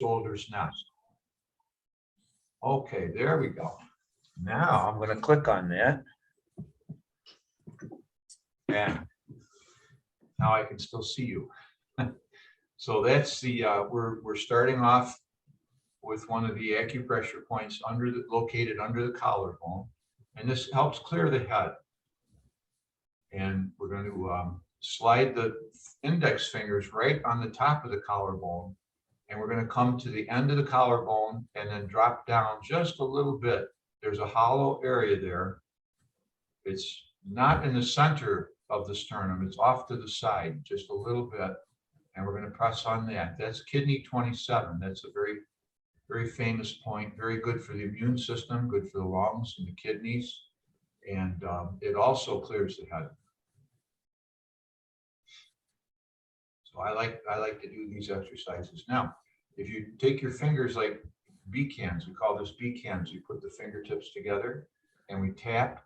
shoulder's nest. Okay, there we go. Now I'm going to click on that. And now I can still see you. So that's the, we're starting off with one of the acupressure points located under the collarbone. And this helps clear the head. And we're going to slide the index fingers right on the top of the collarbone. And we're going to come to the end of the collarbone and then drop down just a little bit. There's a hollow area there. It's not in the center of the sternum. It's off to the side just a little bit. And we're going to press on that. That's kidney 27. That's a very, very famous point. Very good for the immune system, good for the lungs and the kidneys. And it also clears the head. So I like to do these exercises. Now, if you take your fingers like B-cans, we call this B-cans, you put the fingertips together and we tap,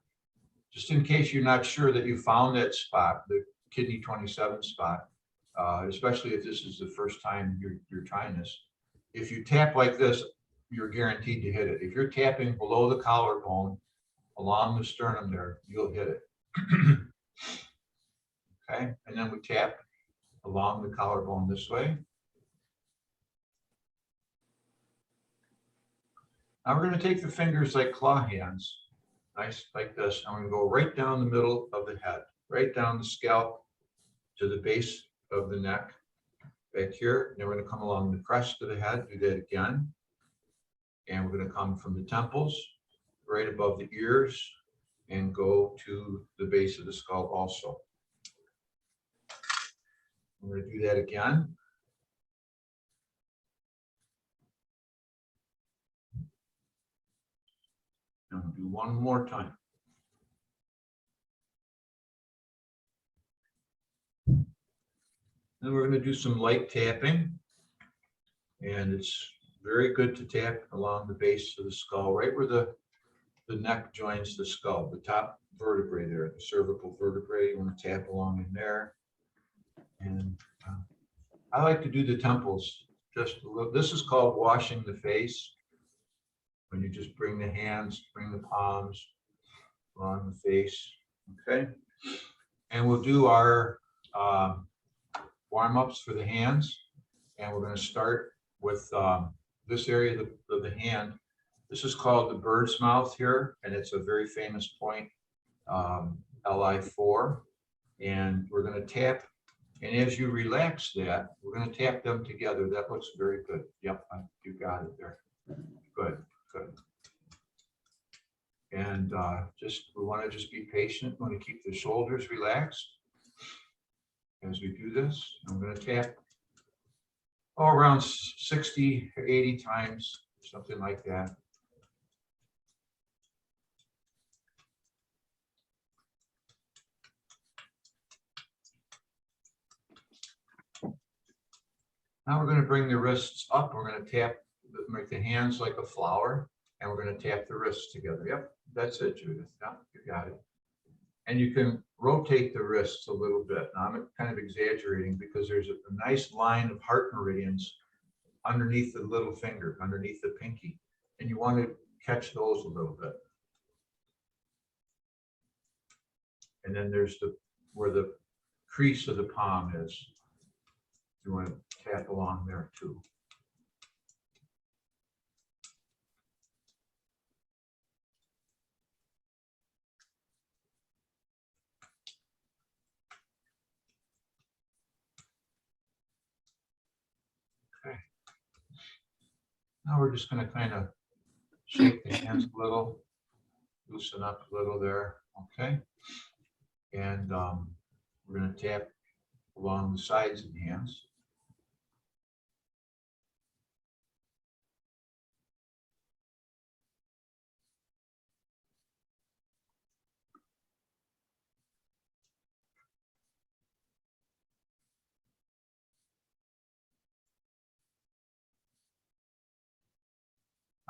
just in case you're not sure that you found that spot, the kidney 27 spot, especially if this is the first time you're trying this. If you tap like this, you're guaranteed to hit it. If you're tapping below the collarbone, along the sternum there, you'll hit it. Okay, and then we tap along the collarbone this way. Now we're going to take the fingers like claw hands, nice like this. I'm going to go right down the middle of the head, right down the scalp to the base of the neck, back here. Then we're going to come along the crest of the head, do that again. And we're going to come from the temples, right above the ears, and go to the base of the skull also. I'm going to do that again. I'm going to do one more time. Then we're going to do some light tapping. And it's very good to tap along the base of the skull, right where the neck joins the skull, the top vertebrae there, the cervical vertebrae. You want to tap along in there. And I like to do the temples just a little. This is called washing the face. When you just bring the hands, bring the palms along the face, okay? And we'll do our warm-ups for the hands. And we're going to start with this area of the hand. This is called the bird's mouth here, and it's a very famous point, LI4. And we're going to tap. And as you relax that, we're going to tap them together. That looks very good. Yep, you got it there. Good, good. And we want to just be patient. We want to keep the shoulders relaxed as we do this. I'm going to tap around 60 or 80 times, something like that. Now we're going to bring the wrists up. We're going to tap, make the hands like a flower, and we're going to tap the wrists together. Yep, that's it, Judith. Yeah, you got it. And you can rotate the wrists a little bit. Now I'm kind of exaggerating because there's a nice line of heart meridians underneath the little finger, underneath the pinky, and you want to catch those a little bit. And then there's where the crease of the palm is. You want to tap along there too. Okay. Now we're just going to kind of shake the hands a little, loosen up a little there. Okay. And we're going to tap along the sides of the hands.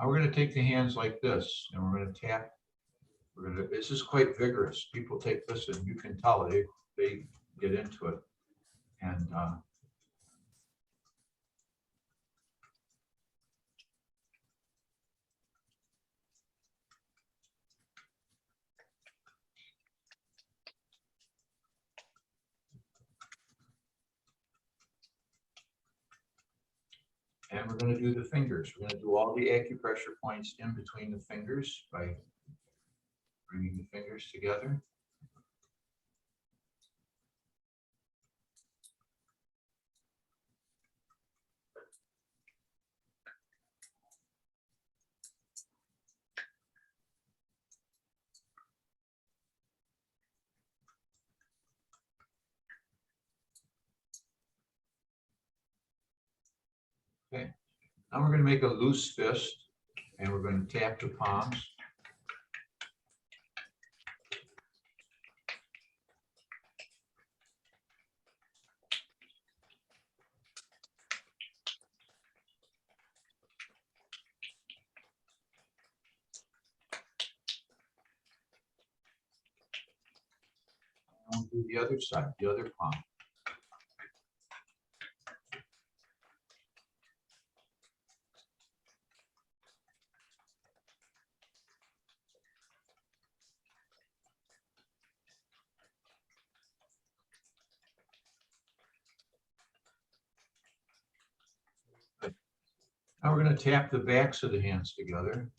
Now we're going to take the hands like this, and we're going to tap. This is quite vigorous. People take this, and you can tell they get into it. And And we're going to do the fingers. We're going to do all the acupressure points in between the fingers by bringing the fingers together. Okay, now we're going to make a loose fist and we're going to tap the palms. And we'll do the other side, the other palm. Now we're going to tap the backs of the hands together.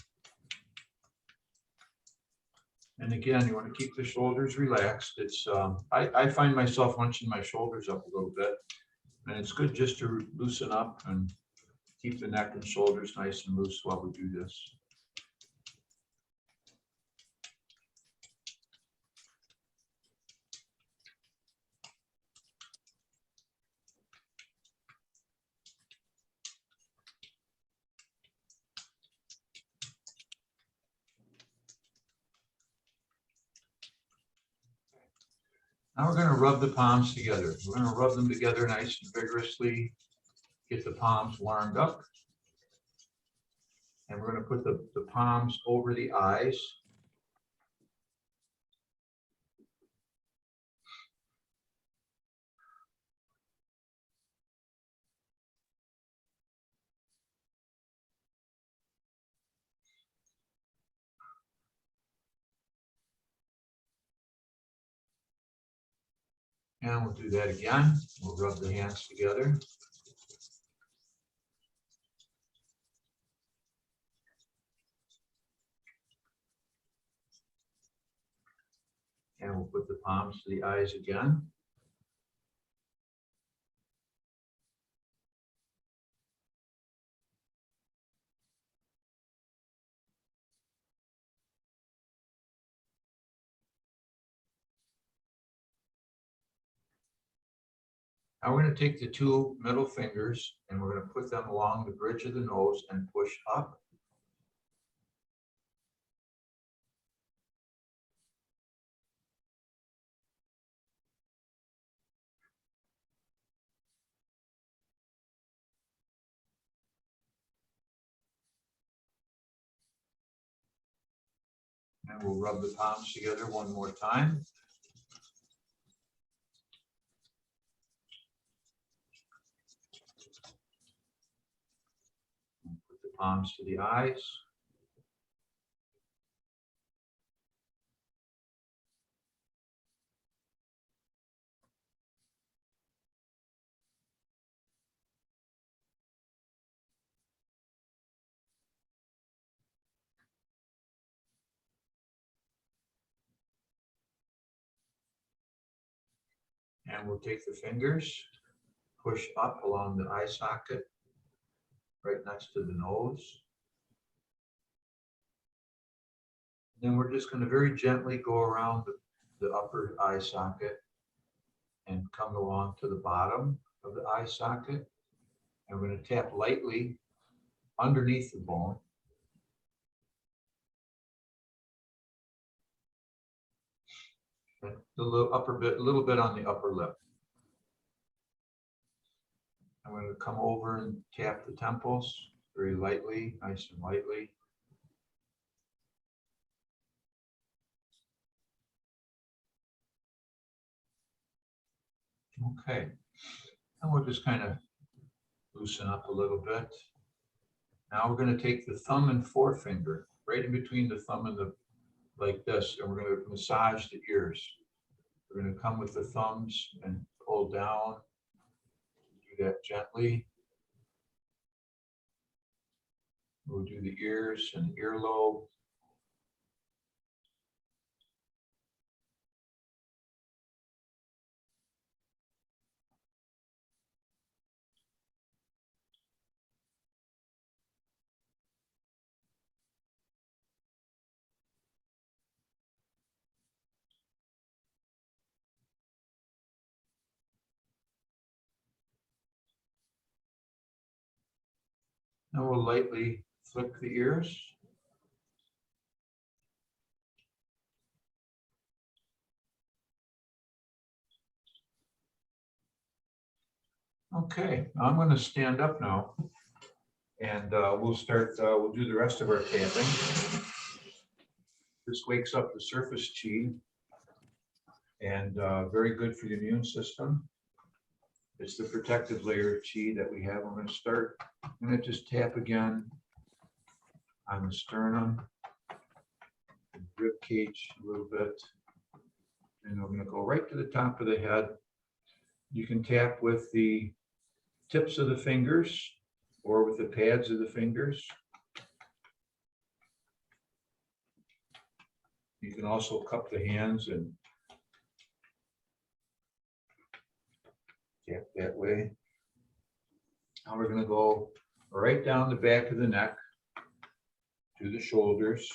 And again, you want to keep the shoulders relaxed. It's I find myself hunching my shoulders up a little bit, and it's good just to loosen up and keep the neck and shoulders nice and loose while we do this. Now we're going to rub the palms together. We're going to rub them together nice and vigorously, get the palms warmed up. And we're going to put the palms over the eyes. And we'll do that again. We'll rub the hands together. And we'll put the palms to the eyes again. Now we're going to take the two middle fingers and we're going to put them along the bridge of the nose and push up. And we'll rub the palms together one more time. Put the palms to the eyes. And we'll take the fingers, push up along the eye socket, right next to the nose. Then we're just going to very gently go around the upper eye socket and come along to the bottom of the eye socket. And we're going to tap lightly underneath the bone. And a little bit on the upper lip. I'm going to come over and tap the temples very lightly, nice and lightly. Okay, and we'll just kind of loosen up a little bit. Now we're going to take the thumb and forefinger right in between the thumb and the, like this, and we're going to massage the ears. We're going to come with the thumbs and pull down. Do that gently. We'll do the ears and the earlobe. Now we'll lightly flick the ears. Okay, I'm going to stand up now, and we'll do the rest of our tapping. This wakes up the surface Qi, and very good for the immune system. It's the protective layer of Qi that we have. I'm going to start. I'm going to just tap again on the sternum, rib cage a little bit, and I'm going to go right to the top of the head. You can tap with the tips of the fingers or with the pads of the fingers. You can also cup the hands and tap that way. Now we're going to go right down the back of the neck to the shoulders.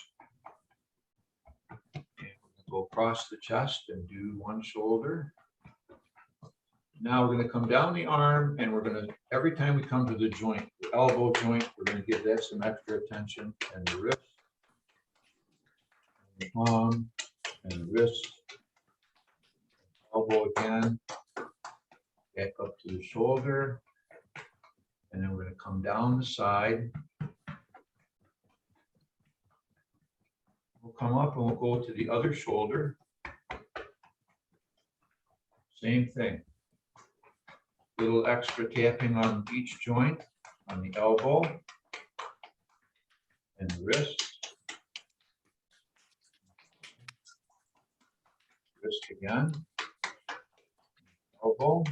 And we're going to go across the chest and do one shoulder. Now we're going to come down the arm, and we're going to, every time we come to the joint, the elbow joint, we're going to give that some extra attention, and the wrist, and the palm, and the wrist, elbow again, back up to the shoulder, and then we're going to come down the side. We'll come up and we'll go to the other shoulder. Same thing. Little extra tapping on each joint, on the elbow and the wrist. Wrist again. Elbow.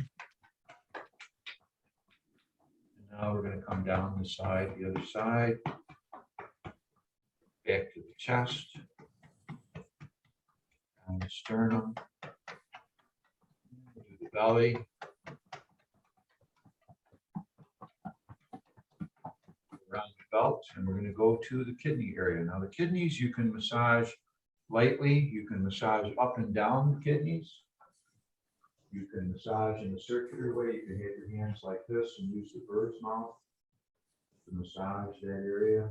And now we're going to come down the side, the other side. Back to the chest. Down the sternum. To the belly. Around the belt, and we're going to go to the kidney area. Now the kidneys you can massage lightly, you can massage up and down the kidneys, you can massage in a circular way, you can have your hands like this and use the bird's mouth to massage that area.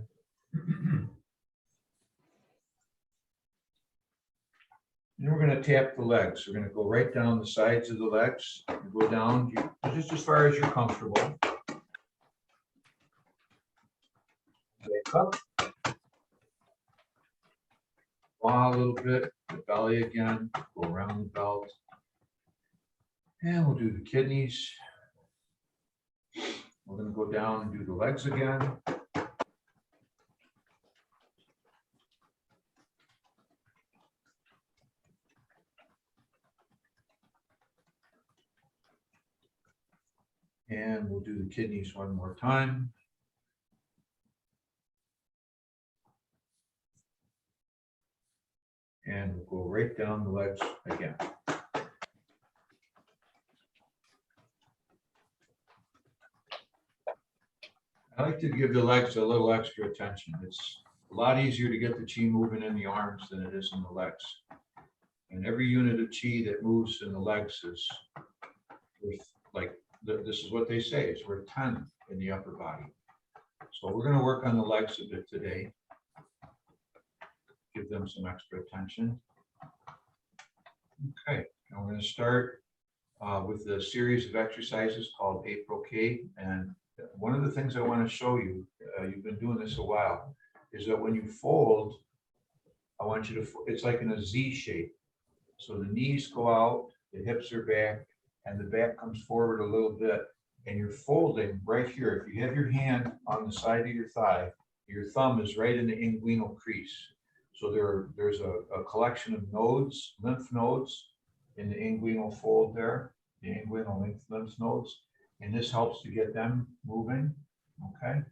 And we're going to tap the legs. We're going to go right down the sides of the legs, go down just as far as you're comfortable. Back up, claw a little bit, the belly again, go around the belt, and we'll do the kidneys. We're going to go down and do the legs again. And we'll do the kidneys one more time. And we'll go right down the legs again. I like to give the legs a little extra attention. It's a lot easier to get the Qi moving in the arms than it is in the legs. And every unit of Qi that moves in the legs is worth, like, this is what they say, it's worth 10 in the upper body. So we're going to work on the legs a bit today. Give them some extra attention. Okay, and we're going to start with a series of exercises called Apro-K. And one of the things I want to show you, you've been doing this a while, is that when you fold, I want you to, it's like in a Z shape. So the knees go out, the hips are back, and the back comes forward a little bit. And you're folding right here. If you have your hand on the side of your thigh, your thumb is right in the inguinal crease. So there's a collection of nodes, lymph nodes in the inguinal fold there, the inguinal lymph nodes, and this helps to get them moving, okay?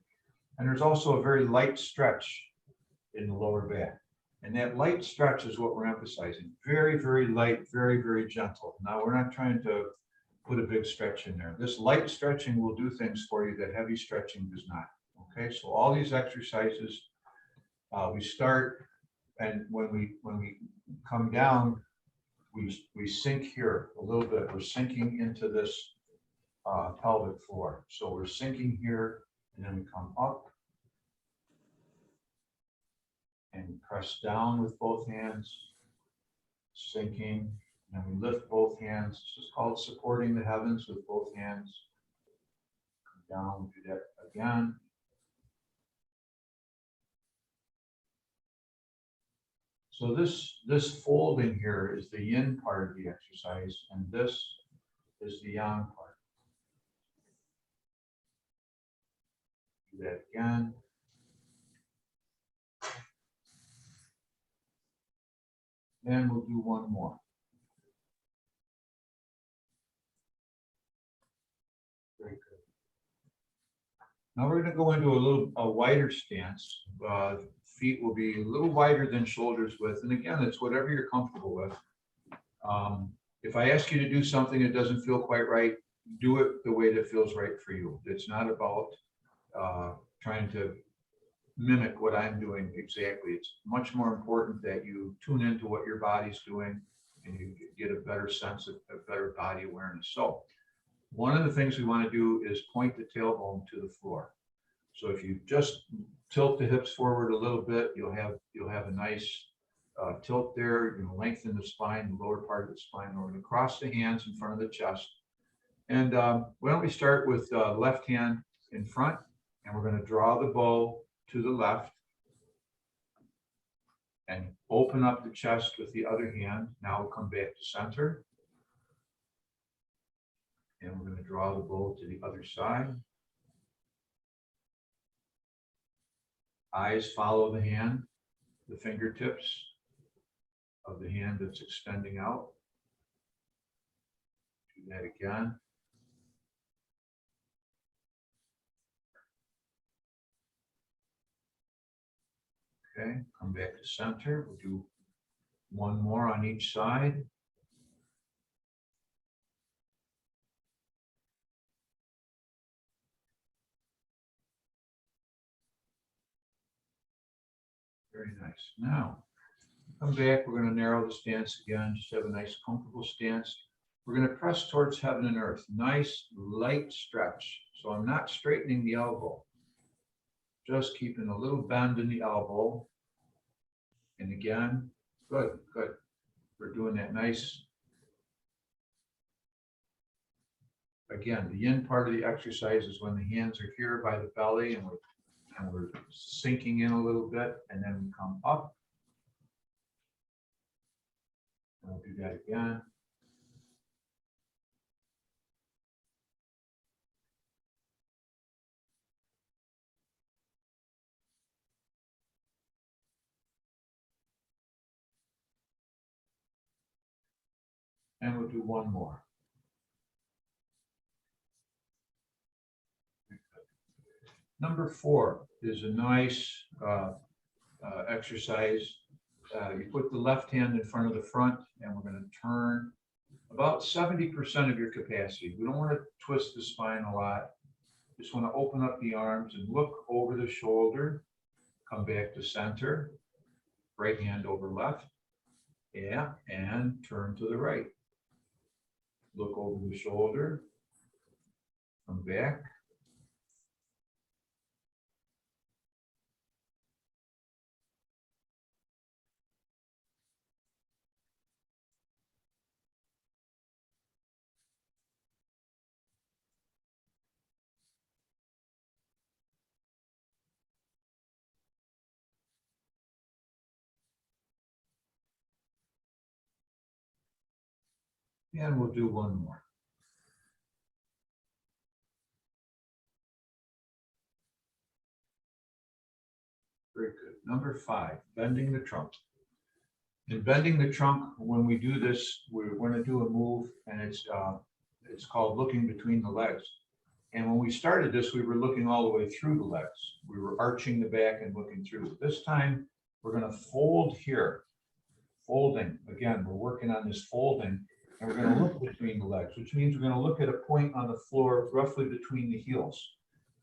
And there's also a very light stretch in the lower back. And that light stretch is what we're emphasizing. Very, very light, very, very gentle. Now, we're not trying to put a big stretch in there. This light stretching will do things for you that heavy stretching does not. Okay, so all these exercises, we start, and when we come down, we sink here a little bit. We're sinking into this pelvic floor. So we're sinking here, and then we come up and press down with both hands, sinking, and we lift both hands. This is called supporting the heavens with both hands. Come down, do that again. So this folding here is the yin part of the exercise, and this is the yang part. Do that again. And we'll do one more. Very good. Now we're going to go into a wider stance. Feet will be a little wider than shoulders width. And again, it's whatever you're comfortable with. If I ask you to do something that doesn't feel quite right, do it the way that feels right for you. It's not about trying to mimic what I'm doing exactly. It's much more important that you tune into what your body's doing and you get a better sense of a better body awareness. So one of the things we want to do is point the tailbone to the floor. So if you just tilt the hips forward a little bit, you'll have a nice tilt there. You're going to lengthen the spine, the lower part of the spine. We're going to cross the hands in front of the chest. And why don't we start with left hand in front, and we're going to draw the bow to the left and open up the chest with the other hand. Now we'll come back to center. And we're going to draw the bow to the other side. Eyes follow the hand, the fingertips of the hand that's extending out. Do that again. Okay, come back to center. We'll do one more on each side. Very nice. Now, come back. We're going to narrow the stance again. Just have a nice, comfortable stance. We're going to press towards heaven and earth. Nice, light stretch. So I'm not straightening the elbow. Just keeping a little bend in the elbow. And again, good, good. We're doing that nice. Again, the yin part of the exercise is when the hands are here by the belly and we're sinking in a little bit, and then we come up. And we'll do that again. And we'll do one more. Number 4 is a nice exercise. You put the left hand in front of the front, and we're going to turn about 70% of your capacity. We don't want to twist the spine a lot. Just want to open up the arms and look over the shoulder. Come back to center. Right hand over left. Yeah, and turn to the right. Look over the shoulder. Come back. And we'll do one more. Very good. Number 5, bending the trunk. In bending the trunk, when we do this, we're going to do a move, and it's called looking between the legs. And when we started this, we were looking all the way through the legs. We were arching the back and looking through. This time, we're going to fold here. Folding. Again, we're working on this folding, and we're going to look between the legs, which means we're going to look at a point on the floor roughly between the heels.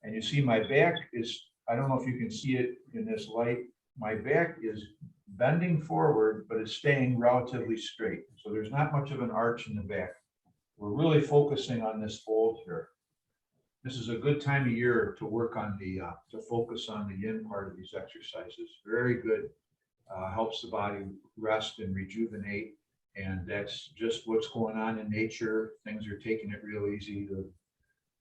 And you see my back is, I don't know if you can see it in this light, my back is bending forward, but it's staying relatively straight. So there's not much of an arch in the back. We're really focusing on this fold here. This is a good time of year to work on the, to focus on the yin part of these exercises. Very good. Helps the body rest and rejuvenate. And that's just what's going on in nature. Things are taking it real easy.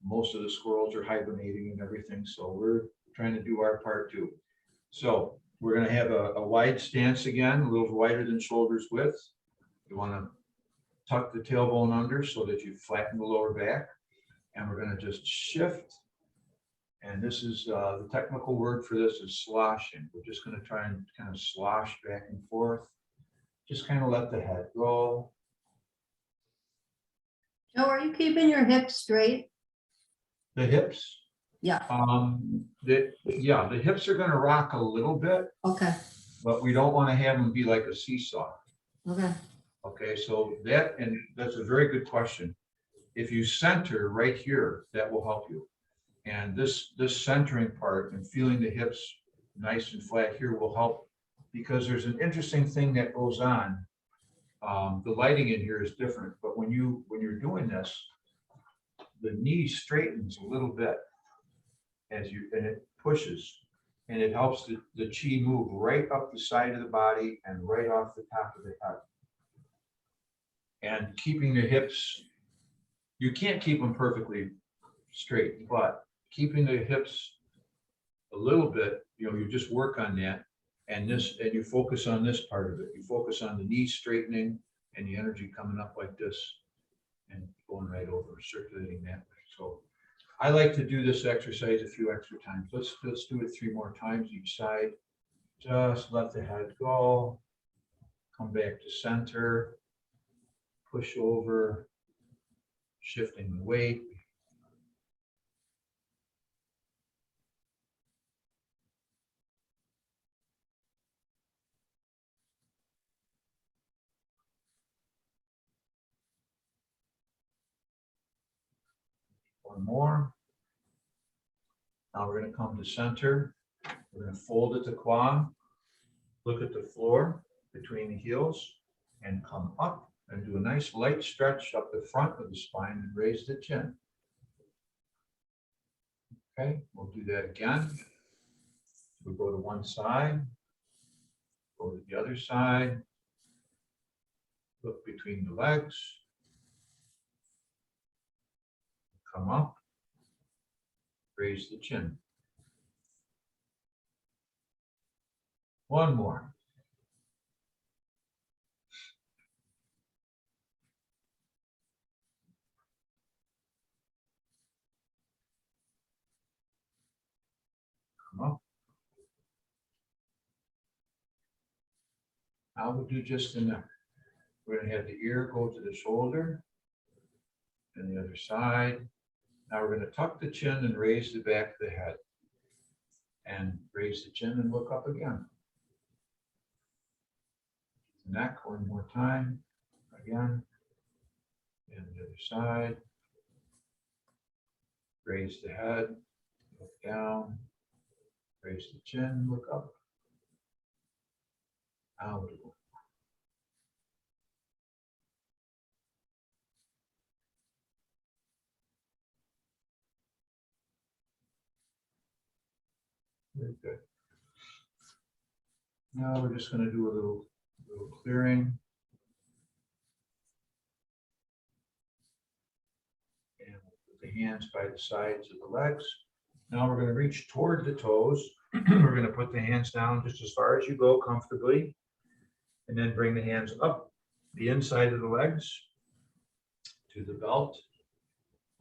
Most of the squirrels are hibernating and everything. So we're trying to do our part too. So we're going to have a wide stance again, a little wider than shoulders width. You want to tuck the tailbone under so that you flatten the lower back. And we're going to just shift. And this is the technical word for this is sloshing. We're just going to try and kind of slosh back and forth. Just kind of let the head go. Joe, are you keeping your hips straight? The hips? Yeah. The hips are going to rock a little bit. Okay. But we don't want to have them be like a seesaw. Okay. Okay, so that's a very good question. If you center right here, that will help you. And this centering part and feeling the hips nice and flat here will help, because there's an interesting thing that goes on. The lighting in here is different, but when you're doing this, the knee straightens a little bit and it pushes, and it helps the chi move right up the side of the body and right off the top of the head. And keeping the hips, you can't keep them perfectly straight, but keeping the hips a little bit, you just work on that, and you focus on this part of it. You focus on the knee straightening and the energy coming up like this and going right over, circulating that way. So I like to do this exercise a few extra times. Let's do it 3 more times each side. Just let the head go. Come back to center. Push over. Shifting the weight. One more. Now we're going to come to center. We're going to fold at the quad, look at the floor between the heels, and come up and do a nice light stretch up the front of the spine and raise the chin. Okay, we'll do that again. We'll go to one side, go to the other side, look between the legs, come up, raise the chin. One more. Come up. Now we'll do just the neck. We're going to have the ear go to the shoulder and the other side. Now we're going to tuck the chin and raise the back of the head. And raise the chin and look up again. Neck one more time. Again. And the other side. Raise the head. Look down. Raise the chin. Look up. Out. Very good. Now we're just going to do a little clearing. And put the hands by the sides of the legs. Now we're going to reach toward the toes. We're going to put the hands down just as far as you go comfortably. And then bring the hands up the inside of the legs to the belt,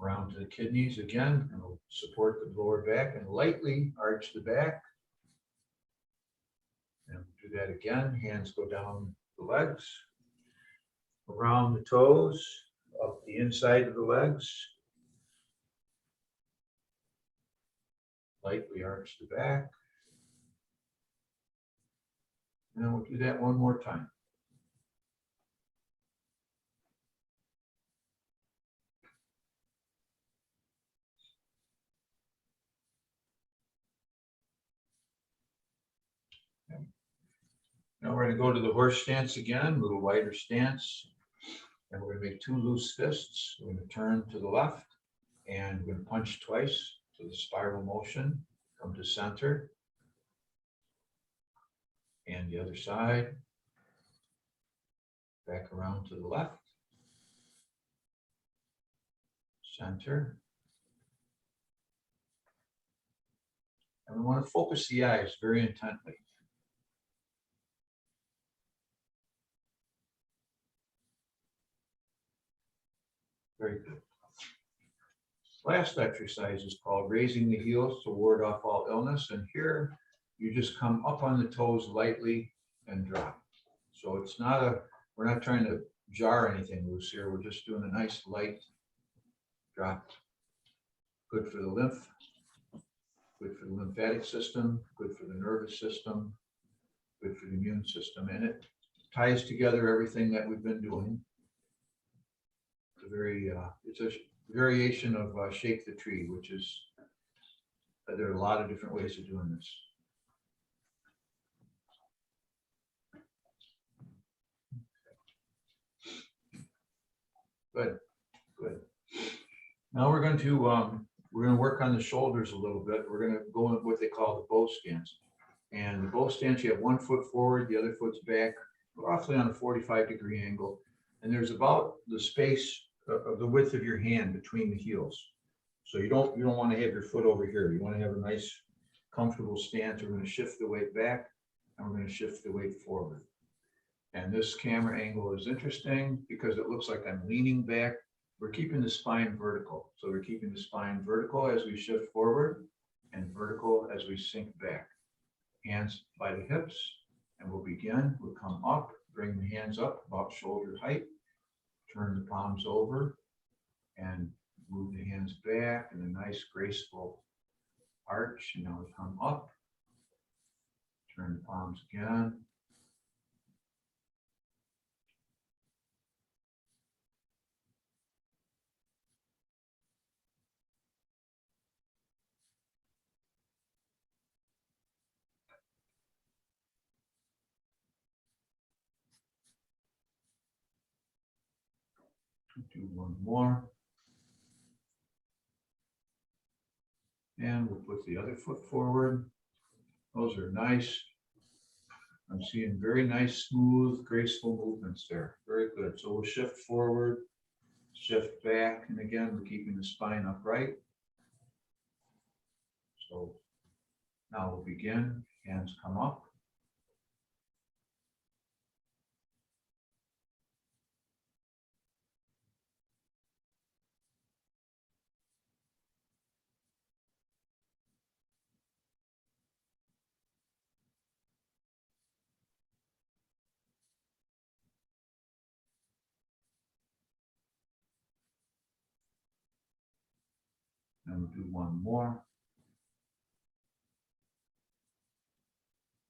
around to the kidneys again, and we'll support the lower back and lightly arch the back. And we'll do that again. Hands go down the legs, around the toes, up the inside of the legs, Lightly arch the back. And then we'll do that one more time. Now we're going to go to the horse stance again, a little wider stance. And we're going to make 2 loose fists. We're going to turn to the left and we're going to punch twice to the spiral motion. Come to center. And the other side. Back around to the left. Center. And we want to focus the eyes very intently. Very good. Last exercise is called raising the heels to ward off all illness. And here you just come up on the toes lightly and drop. So it's not we're not trying to jar anything loose here. We're just doing a nice light drop. Good for the lymph, good for the lymphatic system, good for the nervous system, good for the immune system. And it ties together everything that we've been doing. It's a variation of shake the tree, which is, there are a lot of different ways of doing this. Good, good. Now we're going to work on the shoulders a little bit. We're going to go in what they call the bow stance. And the bow stance, you have 1 foot forward, the other foot's back, roughly on a 45-degree angle. And there's about the space of the width of your hand between the heels. So you don't want to have your foot over here. You want to have a nice, comfortable stance. We're going to shift the weight back and we're going to shift the weight forward. And this camera angle is interesting because it looks like I'm leaning back. We're keeping the spine vertical. So we're keeping the spine vertical as we shift forward and vertical as we sink back. Hands by the hips, and we'll begin. We'll come up, bring the hands up about shoulder height. Turn the palms over and move the hands back in a nice graceful arch. And now we come up, turn the palms again. Do one more. And we'll put the other foot forward. Those are nice. I'm seeing very nice, smooth, graceful movements there. Very good. So we'll shift forward, shift back, and again, we're keeping the spine upright. So now we'll begin. Hands come up. And we'll do one more.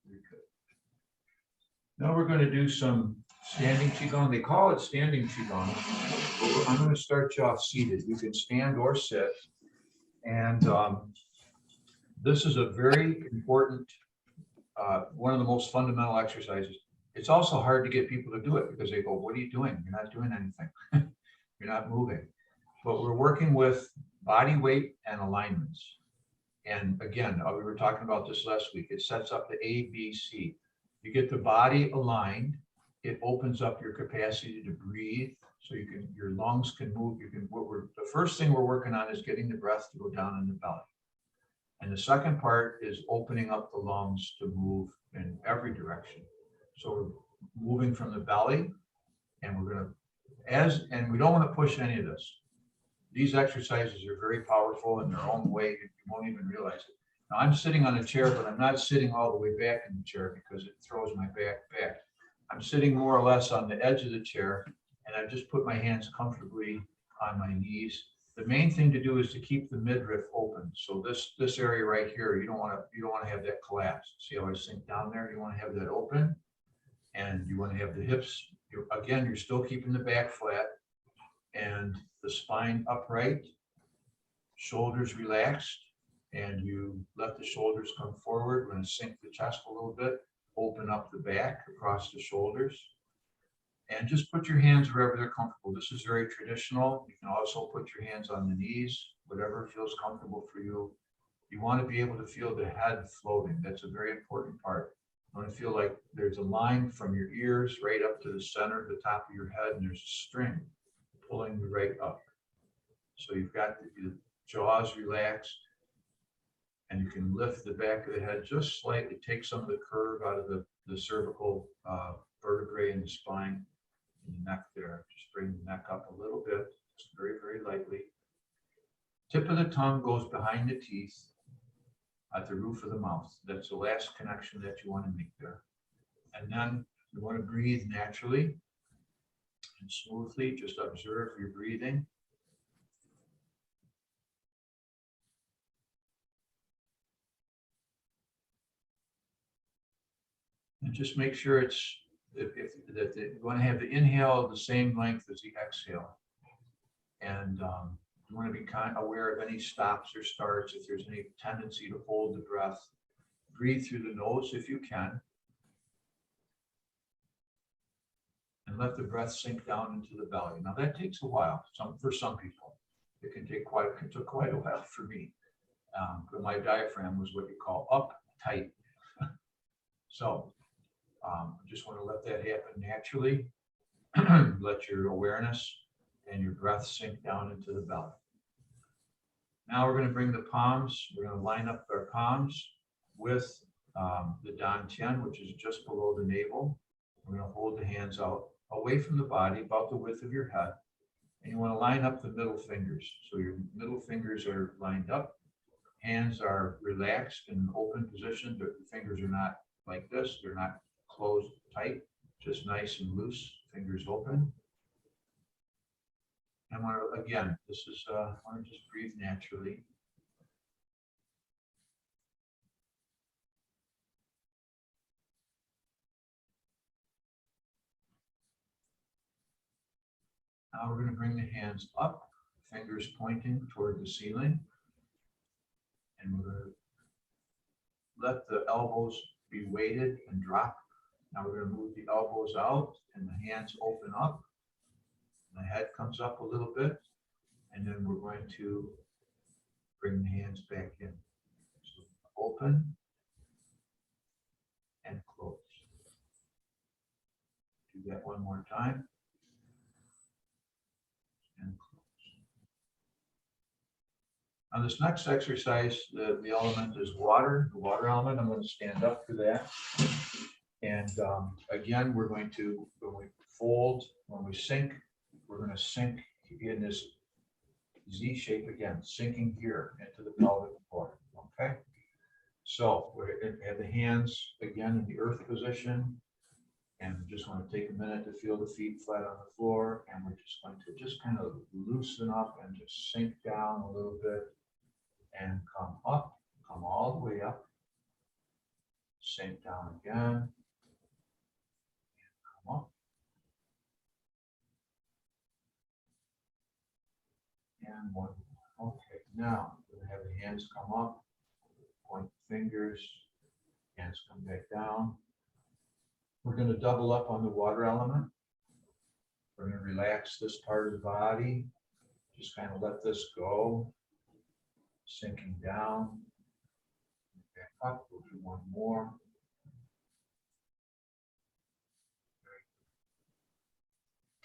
Very good. Now we're going to do some standing Qigong. They call it standing Qigong. But I'm going to start you off seated. You can stand or sit. And this is a very important, one of the most fundamental exercises. It's also hard to get people to do it because they go, what are you doing? You're not doing anything. You're not moving. But we're working with body weight and alignments. And again, we were talking about this last week. It sets up the ABC. You get the body aligned. It opens up your capacity to breathe. So your lungs can move. The first thing we're working on is getting the breath to go down in the belly. And the second part is opening up the lungs to move in every direction. So we're moving from the belly, and we're going to, and we don't want to push any of this. These exercises are very powerful in their own way. You won't even realize it. Now I'm sitting on a chair, but I'm not sitting all the way back in the chair because it throws my back. I'm sitting more or less on the edge of the chair, and I've just put my hands comfortably on my knees, The main thing to do is to keep the midriff open. So this area right here, you don't want to have that collapse. See how I sink down there? You want to have that open, and you want to have the hips. Again, you're still keeping the back flat and the spine upright, shoulders relaxed, and you let the shoulders come forward. We're going to sink the chest a little bit, open up the back across the shoulders. And just put your hands wherever they're comfortable. This is very traditional. You can also put your hands on the knees, whatever feels comfortable for you. You want to be able to feel the head floating. That's a very important part. You want to feel like there's a line from your ears right up to the center, the top of your head, and there's a string pulling you right up. So you've got the jaws relaxed, and you can lift the back of the head just slightly, take some of the curve out of the cervical vertebrae in the spine. The neck there, just bring the neck up a little bit, just very, very lightly. Tip of the tongue goes behind the teeth at the roof of the mouth. That's the last connection that you want to make there. And then you want to breathe naturally and smoothly. Just observe your breathing. And just make sure it's that you want to have the inhale the same length as the exhale, and you want to be kind of aware of any stops or starts. If there's any tendency to hold the breath, breathe through the nose if you can, and let the breath sink down into the belly. Now that takes a while. For some people, it took quite a while for me. But my diaphragm was what you call uptight. So. Just want to let that happen naturally. Let your awareness and your breath sink down into the belly. Now we're going to bring the palms. We're going to line up our palms with the dantian, which is just below the navel. We're going to hold the hands out away from the body, about the width of your head. And you want to line up the middle fingers. So your middle fingers are lined up. Hands are relaxed in an open position. The fingers are not like this. They're not closed tight, just nice and loose, fingers open. And again, this is, I want to just breathe naturally. Now we're going to bring the hands up, fingers pointing toward the ceiling. And we're going to let the elbows be weighted and drop. Now we're going to move the elbows out and the hands open up. The head comes up a little bit, and then we're going to bring the hands back in. So open and close. Do that one more time. And close. Now this next exercise, the element is water, the water element. I'm going to stand up for that. And again, we're going to, when we fold, when we sink, we're going to sink in this Z shape again, sinking here into the pelvic floor. Okay. So we have the hands again in the earth position, and we just want to take a minute to feel the feet flat on the floor, and we're just going to just kind of loosen up and just sink down a little bit and come up, come all the way up, sink down again. Up. And one. Okay, now we're going to have the hands come up, point the fingers, hands come back down. We're going to double up on the water element. We're going to relax this part of the body, just kind of let this go, sinking down, back up. We'll do one more.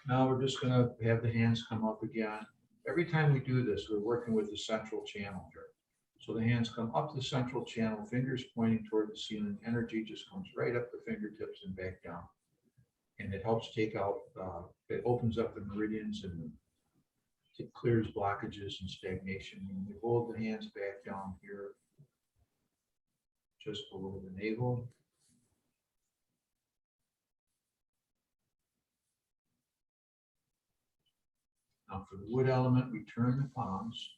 Now we're just going to have the hands come up again. Every time we do this, we're working with the central channel here. So the hands come up the central channel, fingers pointing toward the ceiling. Energy just comes right up the fingertips and back down. And it helps take out, it opens up the meridians and it clears blockages and stagnation. And we hold the hands back down here, just below the navel. Now for the wood element, we turn the palms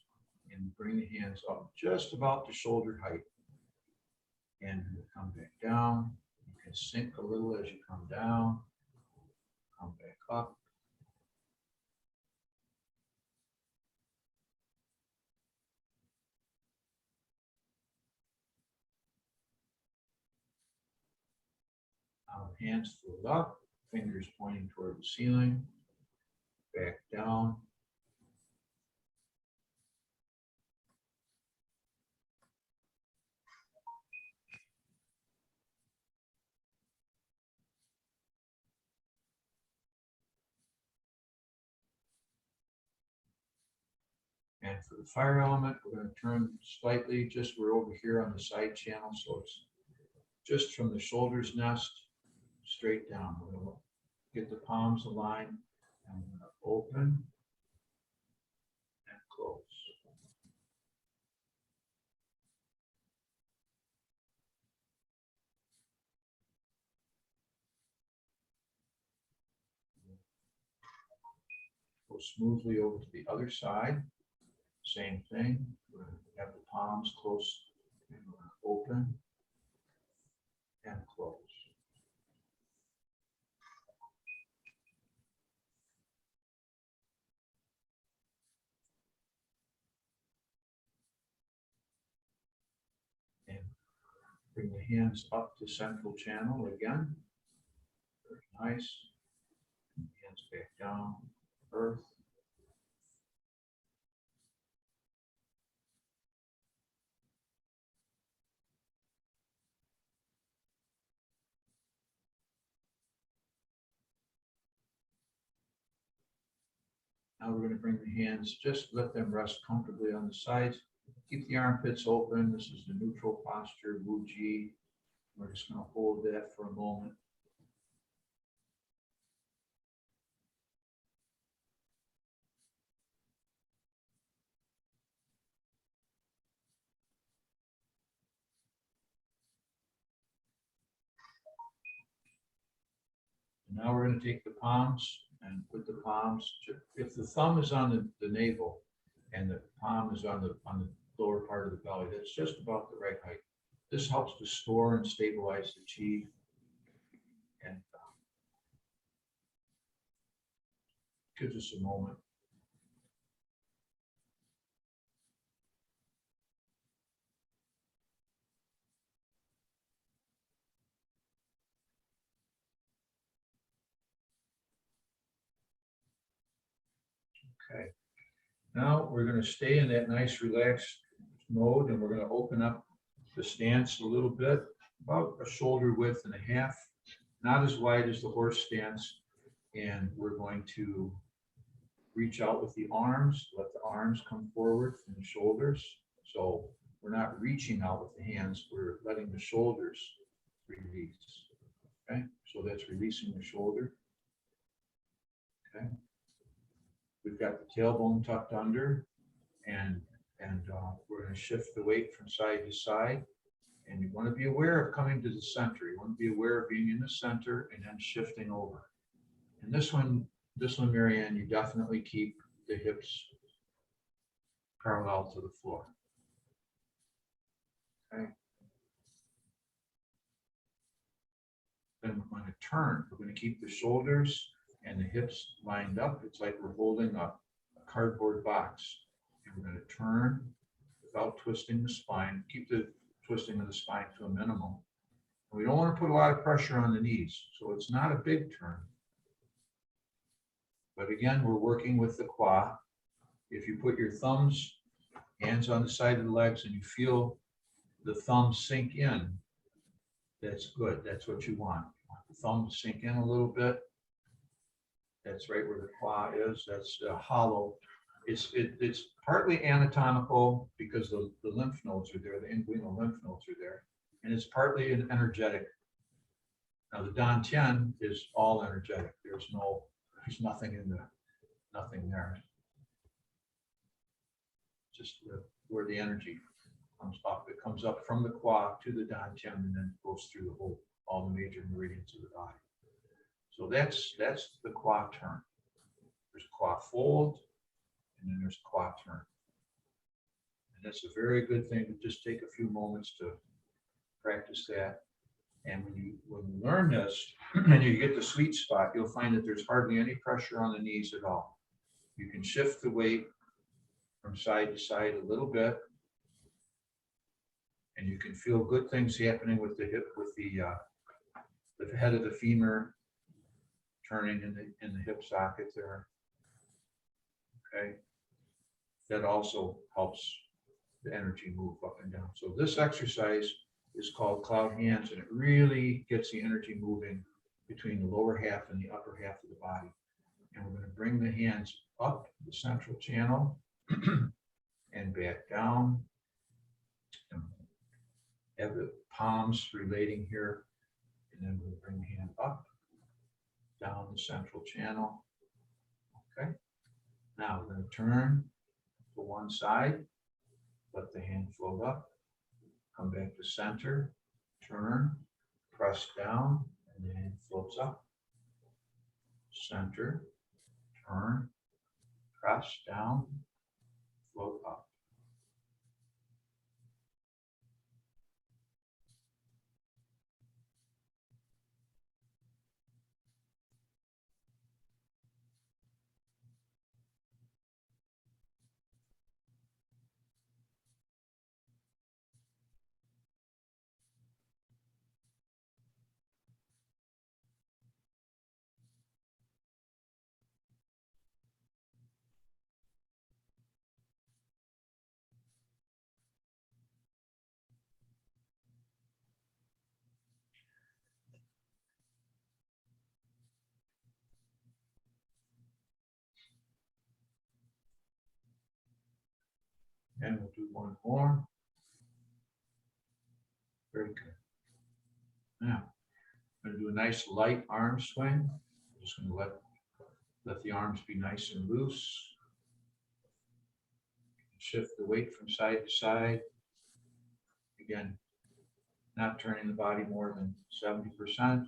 and bring the hands up just about to shoulder height. And we'll come back down. You can sink a little as you come down. Come back up. Now hands float up, fingers pointing toward the ceiling. Back down. And for the fire element, we're going to turn slightly, just we're over here on the side channel, so it's just from the shoulders nest straight down. We're going to get the palms aligned, and we're going to open and close. Go smoothly over to the other side. Same thing. We're going to have the palms close, and we're going to open and close. And bring the hands up to central channel again. Very nice. Hands back down, earth. Now we're going to bring the hands, just let them rest comfortably on the sides. Keep the armpits open. This is the neutral posture, Wu Ji. We're just going to hold that for a moment. And now we're going to take the palms and put the palms, if the thumb is on the navel and the palm is on the lower part of the belly, that's just about the right height. This helps to store and stabilize the chi. And gives us a moment. Okay. Now we're going to stay in that nice relaxed mode, and we're going to open up the stance a little bit, about a shoulder width and a half, not as wide as the horse stance. And we're going to reach out with the arms, let the arms come forward from the shoulders. So we're not reaching out with the hands, we're letting the shoulders release. Okay, so that's releasing the shoulder. Okay, we've got the tailbone tucked under, and we're going to shift the weight from side to side. And you want to be aware of coming to the center. You want to be aware of being in the center and then shifting over. And this one, Marianne, you definitely keep the hips parallel to the floor. Okay. Then we're going to turn. We're going to keep the shoulders and the hips lined up. It's like we're holding a cardboard box. And we're going to turn without twisting the spine. Keep the twisting of the spine to a minimum. And we don't want to put a lot of pressure on the knees. So it's not a big turn. But again, we're working with the Qi. If you put your thumbs, hands on the side of the legs, and you feel the thumbs sink in, that's good. That's what you want. The thumb to sink in a little bit. That's right where the Qi is. That's hollow. It's partly anatomical because the lymph nodes are there. The inguinal lymph nodes are there. And it's partly an energetic. Now the dantian is all energetic. There's nothing nothing there. Just where the energy comes up. It comes up from the Qi to the dantian and then goes through all the major meridians of the body. So that's the Qi turn. There's Qi fold, and then there's Qi turn. And that's a very good thing to just take a few moments to practice that. And when you learn this and you get the sweet spot, you'll find that there's hardly any pressure on the knees at all. You can shift the weight from side to side a little bit, and you can feel good things happening with the hip, with the head of the femur turning in the hip socket there. Okay, that also helps the energy move up and down. So this exercise is called cloud hands, and it really gets the energy moving between the lower half and the upper half of the body. And we're going to bring the hands up the central channel and back down. And have the palms relating here, and then we'll bring the hand up, down the central channel. Okay. Now we're going to turn to one side, let the hand float up, come back to center, turn, press down, and the hand floats up. Center, turn, press down, float up. And we'll do one more. Very good. Now, I'm going to do a nice light arm swing. I'm just going to let the arms be nice and loose. Shift the weight from side to side. Again, not turning the body more than 70%.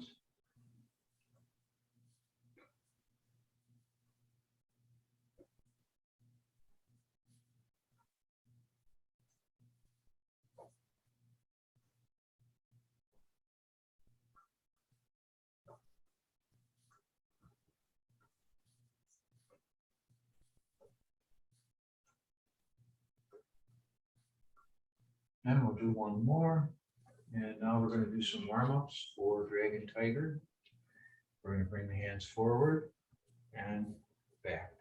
And we'll do one more. And now we're going to do some warm-ups for Dragon Tiger. We're going to bring the hands forward and back.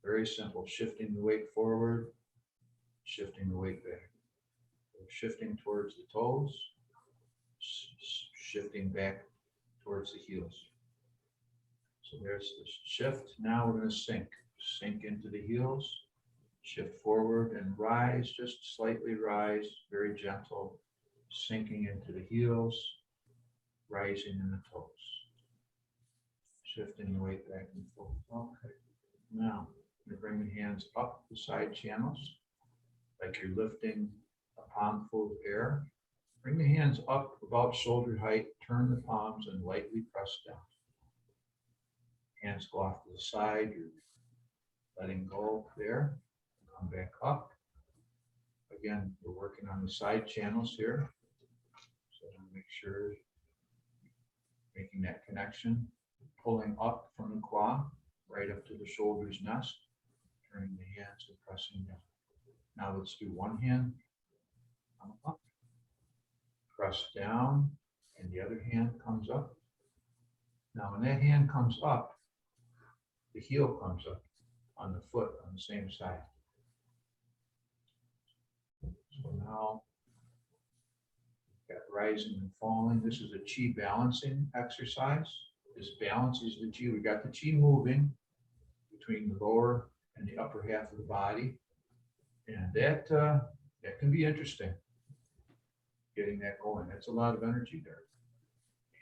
Very simple, shifting the weight forward, shifting the weight back. So shifting towards the toes, shifting back towards the heels. So there's the shift. Now we're going to sink into the heels. Shift forward and rise, just slightly rise, very gentle, sinking into the heels, rising in the toes. Shifting the weight back and forth. Okay. Now, I'm going to bring the hands up the side channels, like you're lifting a palm full of air. Bring the hands up about shoulder height, turn the palms and lightly press down. Hands go off to the side, you're letting go there. Come back up. Again, we're working on the side channels here. So make sure making that connection, pulling up from the Qi, right up to the shoulders nest, turning the hands and pressing down. Now let's do one hand, come up, press down, and the other hand comes up. Now when that hand comes up, the heel comes up on the foot on the same side. So now, got rising and falling. This is a Qi balancing exercise. This balances the Qi. We got the Qi moving between the lower and the upper half of the body. And that can be interesting, getting that going. That's a lot of energy there.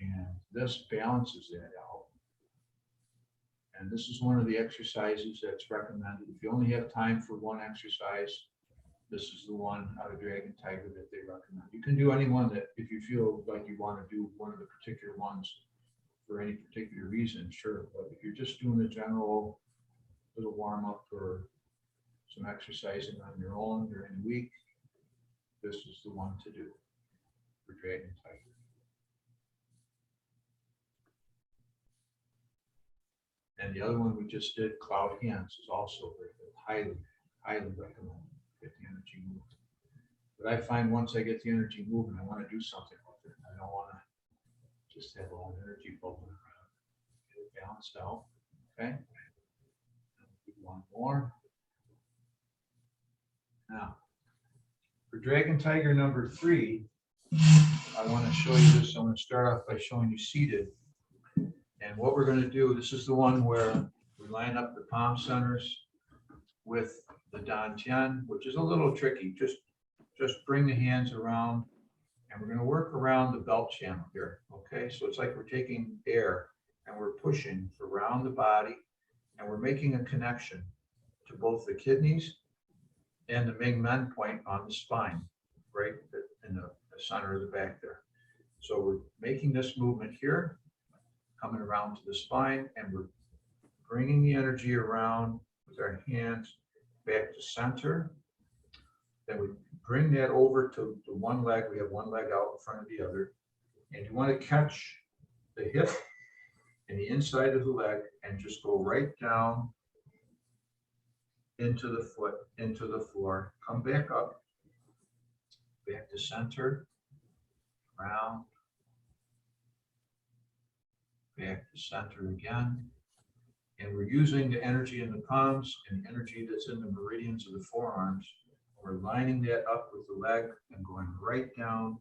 And this balances that out. And this is one of the exercises that's recommended. If you only have time for one exercise, this is the one out of Dragon Tiger that they recommend. You can do any one that, if you feel like you want to do one of the particular ones for any particular reason, sure. But if you're just doing a general little warm up for some exercising on your own during the week, this is the one to do for Dragon Tiger. And the other one we just did, Cloud Hands, is also very good. Highly, highly recommend get the energy moving. But I find once I get the energy moving, I want to do something with it. I don't want to just have all the energy bubbling around. Get it balanced out. Okay. Do one more. Now, for Dragon Tiger number 3, I want to show you this. I'm going to start off by showing you seated. And what we're going to do, this is the one where we line up the palm centers with the dantian, which is a little tricky. Just bring the hands around, and we're going to work around the belt channel here. Okay, so it's like we're taking air and we're pushing around the body, and we're making a connection to both the kidneys and the Ming Men point on the spine, right in the center of the back there. So we're making this movement here, coming around to the spine, and we're bringing the energy around with our hands back to center. Then we bring that over to the one leg. We have one leg out in front of the other. And you want to catch the hip and the inside of the leg and just go right down into the foot, into the floor. Come back up, back to center, round, back to center again. And we're using the energy in the palms and the energy that's in the meridians of the forearms. We're lining that up with the leg and going right down.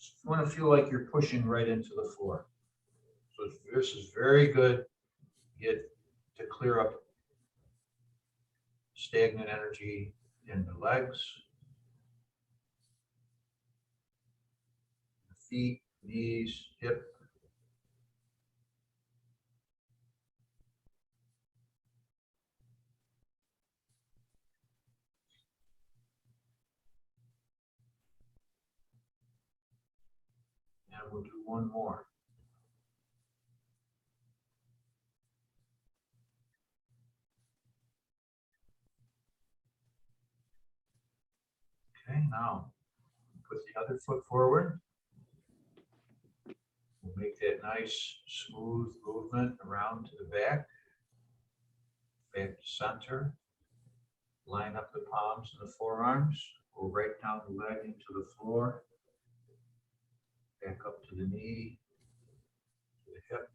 You want to feel like you're pushing right into the floor. So this is very good to clear up stagnant energy in the legs, the feet, knees, hip. And we'll do one more. Okay, now put the other foot forward. We'll make that nice, smooth movement around to the back, back to center. Line up the palms and the forearms. Go right down the leg into the floor. Back up to the knee, to the hip,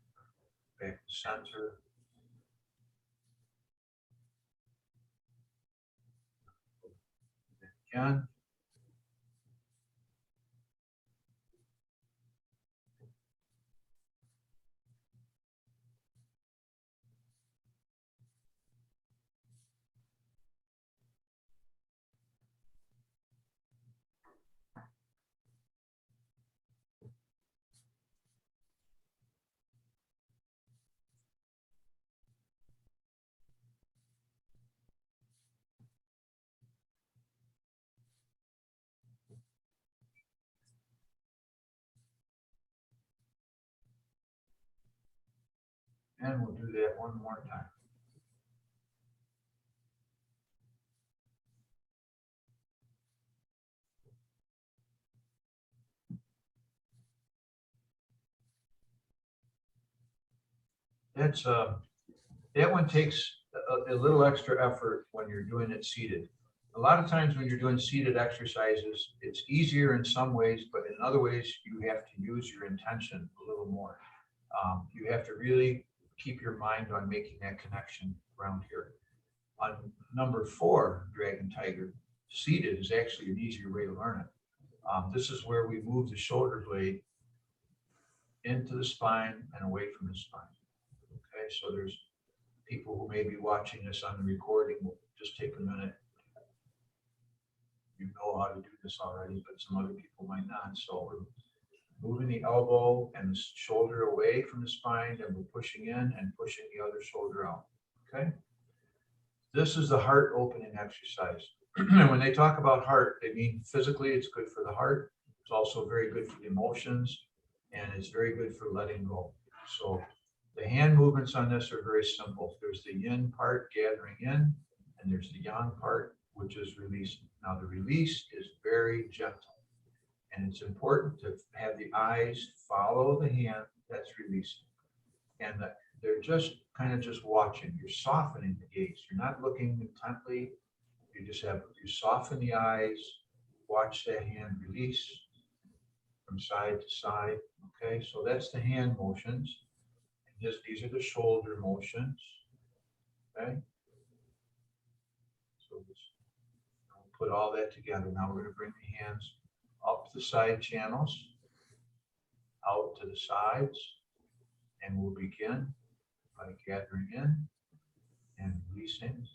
back to center. Again. And we'll do that one more time. That one takes a little extra effort when you're doing it seated. A lot of times when you're doing seated exercises, it's easier in some ways, but in other ways, you have to use your intention a little more. You have to really keep your mind on making that connection around here. On number 4, Dragon Tiger, seated is actually an easier way to learn it. This is where we move the shoulder blade into the spine and away from the spine. Okay, so there's people who may be watching this on the recording. We'll just take a minute. You know how to do this already, but some other people might not. So we're moving the elbow and the shoulder away from the spine, and we're pushing in and pushing the other shoulder out. Okay. This is the heart opening exercise. And when they talk about heart, they mean physically it's good for the heart. It's also very good for the emotions, and it's very good for letting go. So the hand movements on this are very simple. There's the yin part, gathering in, and there's the yang part, which is releasing. Now the release is very gentle, and it's important to have the eyes follow the hand that's releasing, and that they're just kind of just watching. You're softening the gaze. You're not looking intently. You soften the eyes, watch that hand release from side to side. Okay, so that's the hand motions. And these are the shoulder motions. Okay, so we'll put all that together. Now we're going to bring the hands up the side channels, out to the sides, and we'll begin by gathering in and releasing,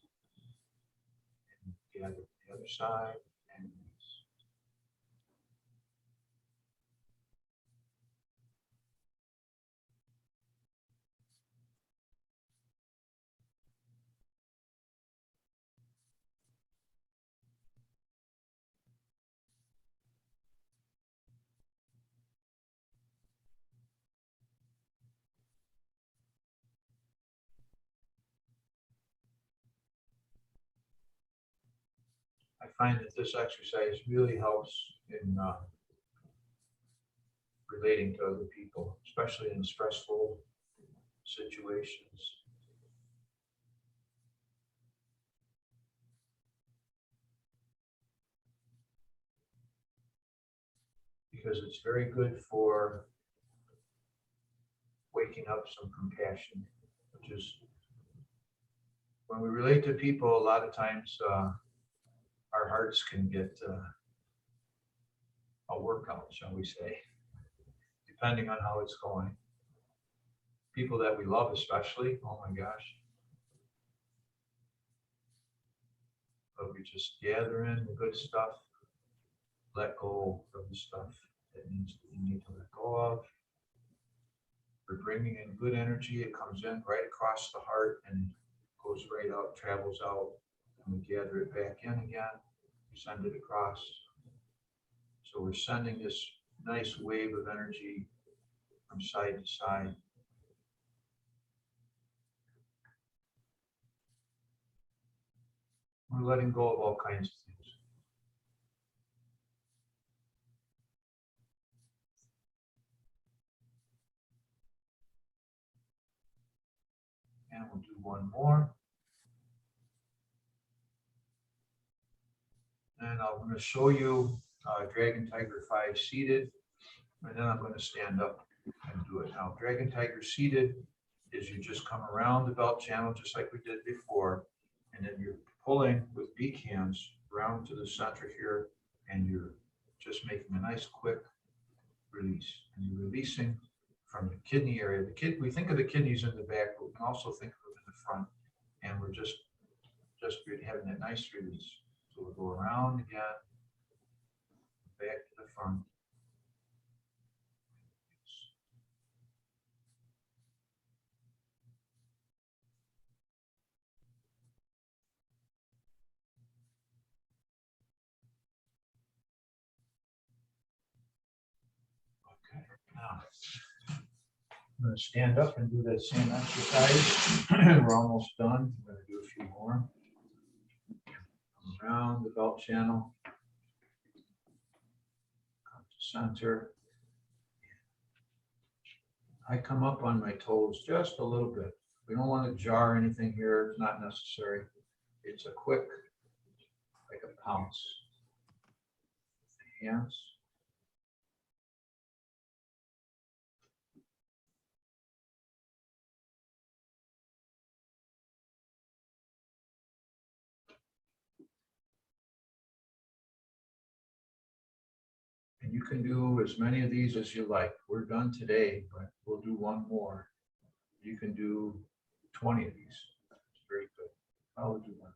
and gather the other side and release. I find that this exercise really helps in relating to other people, especially in stressful situations. Because it's very good for waking up some compassion, which is when we relate to people, a lot of times our hearts can get a workout, shall we say, depending on how it's going. People that we love especially, oh my gosh. But we just gather in the good stuff, let go of the stuff that we need to let go of. We're bringing in good energy. It comes in right across the heart and goes right out, travels out, and we gather it back in again. We send it across. So we're sending this nice wave of energy from side to side. We're letting go of all kinds of things. And we'll do one more. And I'm going to show you Dragon Tiger 5 seated, and then I'm going to stand up and do it. Now, Dragon Tiger seated is you just come around the belt channel just like we did before, and then you're pulling with weak hands around to the center here, and you're just making a nice quick release. And you're releasing from the kidney area. We think of the kidneys in the back, but we can also think of them in the front, and we're just having that nice release. So we'll go around again, back to the front. Okay, now I'm going to stand up and do that same exercise. We're almost done. I'm going to do a few more. Come around the belt channel. Come to center. I come up on my toes just a little bit. We don't want to jar anything here. It's not necessary. It's a quick, like a pounce. Hands. And you can do as many of these as you like. We're done today, but we'll do one more. You can do 20 of these. It's very good. I'll do one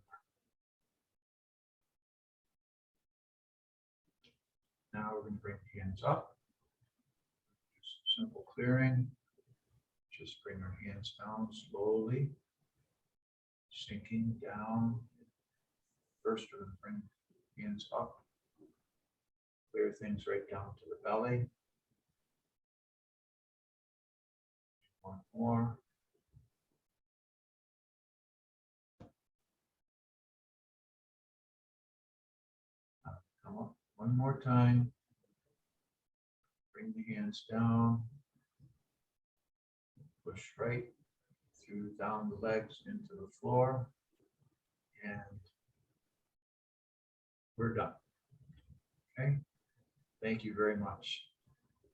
more. Now we're going to bring the hands up. Just simple clearing. Just bring our hands down slowly, sinking down. First, we're going to bring hands up. Clear things right down to the belly. One more. Come up one more time. Bring the hands down. Push right through down the legs into the floor. And we're done. Okay. Thank you very much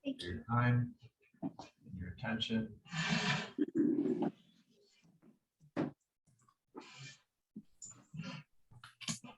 Thank for you. your time and your attention.